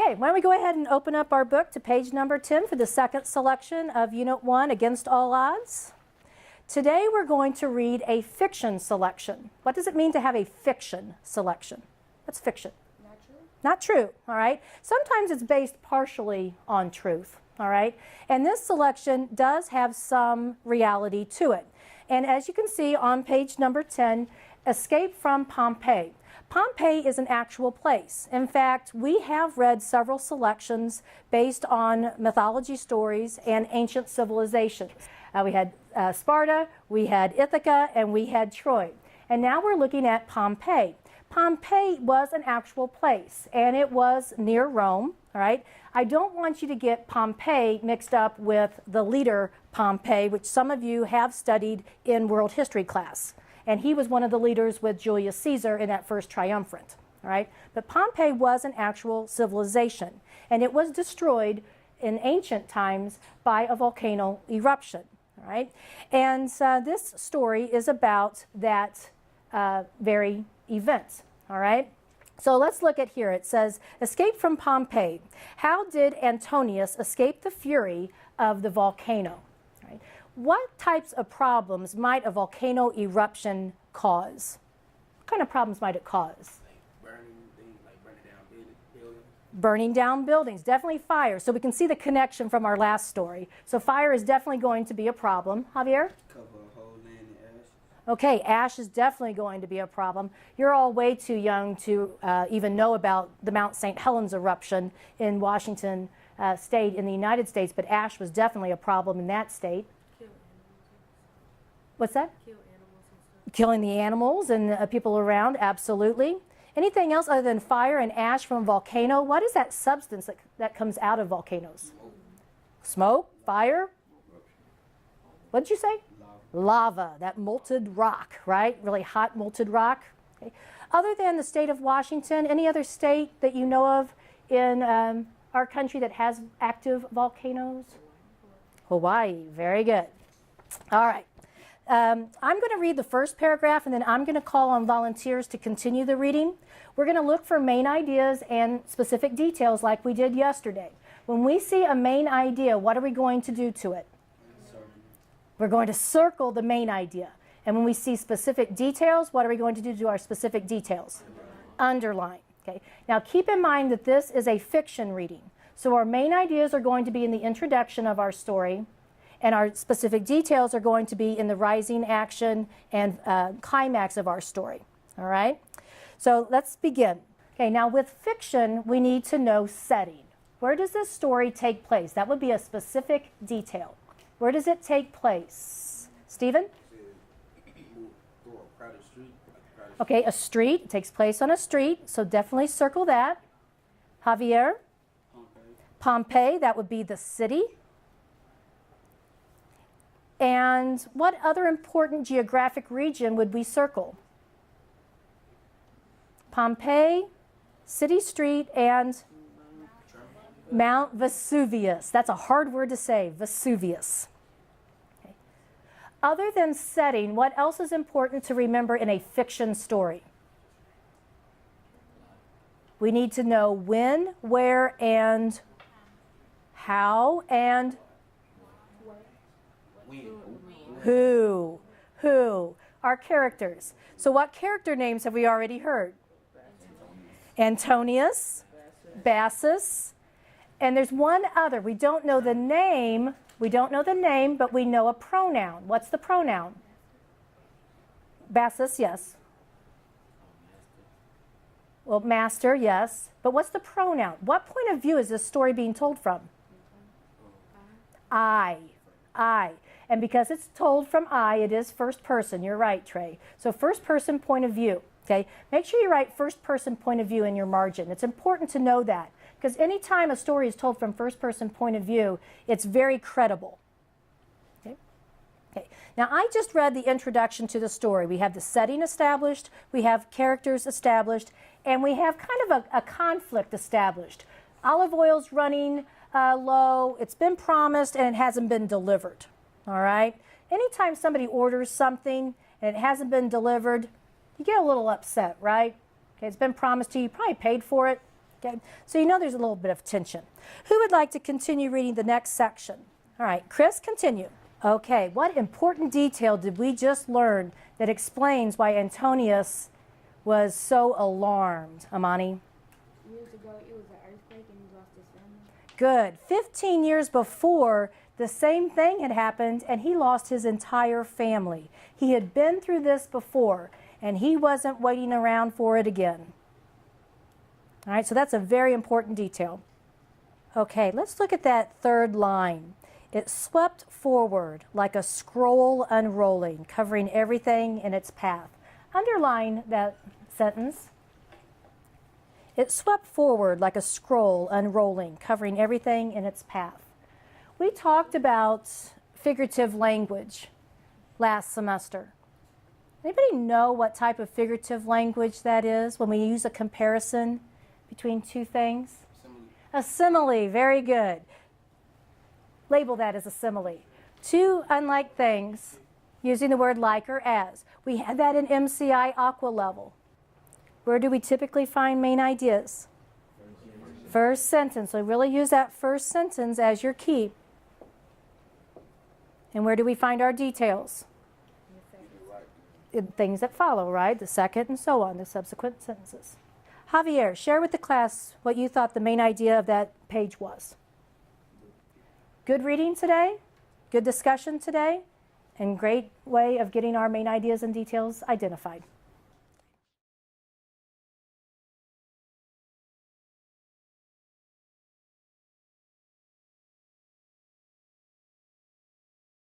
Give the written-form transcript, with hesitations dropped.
Okay, why don't we go ahead and open up our book to page number 10 for the second selection of Unit 1, Against All Odds. Today we're going to read a fiction selection. What does it mean to have a fiction selection? What's fiction? Not true. Not true, all right? Sometimes it's based partially on truth, all right? And this selection does have some reality to it. And as you can see on page number 10, Escape from Pompeii. Pompeii is an actual place. In fact, we have read several selections based on mythology stories and ancient civilizations. We had Sparta, we had Ithaca, and we had Troy. And now we're looking at Pompeii. Pompeii was an actual place, and it was near Rome, all right? I don't want you to get Pompeii mixed up with the leader Pompey, which some of you have studied in world history class. And he was one of the leaders with Julius Caesar in that first triumvirate, all right? But Pompeii was an actual civilization, and it was destroyed in ancient times by a volcano eruption, all right? And this story is about that very event, all right? So let's look at here. It says, Escape from Pompeii. How did Antonius escape the fury of the volcano? What types of problems might a volcano eruption cause? What kind of problems might it cause? Like burning things, like burning down buildings. Burning down buildings, definitely fire. So we can see the connection from our last story. So fire is definitely going to be a problem. Javier? Cover a whole land in ash. Okay, ash is definitely going to be a problem. You're all way too young to even know about the Mount St. Helens eruption in Washington state in the United States, but ash was definitely a problem in that state. What's that? Kill animals and stuff. Killing the animals and people around, absolutely. Anything else other than fire and ash from a volcano? What is that substance that comes out of volcanoes? Smoke, fire? What did you say? Lava, that molten rock, right? Really hot molten rock. Okay. Other than the state of Washington, any other state that you know of in our country that has active volcanoes? Hawaii, very good. All right. I'm going to read the first paragraph, and then I'm going to call on volunteers to continue the reading. We're going to look for main ideas and specific details like we did yesterday. When we see a main idea, what are we going to do to it? We're going to circle the main idea. And when we see specific details, what are we going to do to our specific details? Underline. Okay. Now keep in mind that this is a fiction reading. So our main ideas are going to be in the introduction of our story, and our specific details are going to be in the rising action and climax of our story. All right? So let's begin. Okay, now with fiction, we need to know setting. Where does this story take place? That would be a specific detail. Where does it take place? Stephen? Okay, a street. It takes place on a street, so definitely circle that. Javier? Pompeii, that would be the city. And what other important geographic region would we circle? Pompeii, city street, and Mount Vesuvius. That's a hard word to say, Vesuvius. Okay. Other than setting, what else is important to remember in a fiction story? We need to know when, where, and how, and who. Our characters. So what character names have we already heard? Antonius, Bassus, and there's one other. We don't know the name. But we know a pronoun. What's the pronoun? Bassus, yes. Well, master, yes. But what's the pronoun? What point of view is this story being told from? I. And because it's told from I, it is first person. You're right, Trey. So first person point of view. Okay? Make sure you write first person point of view in your margin. It's important to know that, because anytime a story is told from first person point of view, it's very credible. Okay? Okay. Now I just read the introduction to the story. We have the setting established, we have characters established, and we have kind of a conflict established. Olive oil's running low, it's been promised, and it hasn't been delivered. All right? Anytime somebody orders something and it hasn't been delivered, you get a little upset, right? Okay, it's been promised to you, you probably paid for it, Okay, so you know there's a little bit of tension. Who would like to continue reading the next section? All right, Chris, continue. Okay, what important detail did we just learn that explains why Antonius was so alarmed, Amani? Years ago, it was an earthquake and he lost his family. Good. 15 years before, the same thing had happened and he lost his entire family. He had been through this before and he wasn't waiting around for it again. All right, so that's a very important detail. Okay, let's look at that third line. It swept forward like a scroll unrolling, covering everything in its path. Underline that sentence. It swept forward like a scroll unrolling, covering everything in its path. We talked about figurative language last semester. Anybody know what type of figurative language that is when we use a comparison between two things? Simile. A simile, very good. Label that as a simile. Two unlike things using the word like or as. We had that in MCI Aqua level. Where do we typically find main ideas? First sentence. So really use that first sentence as your key. And where do we find our details? In things that follow, right? The second and so on, the subsequent sentences. Javier, share with the class what you thought the main idea of that page was. Good reading today, good discussion today, and great way of getting our main ideas and details identified.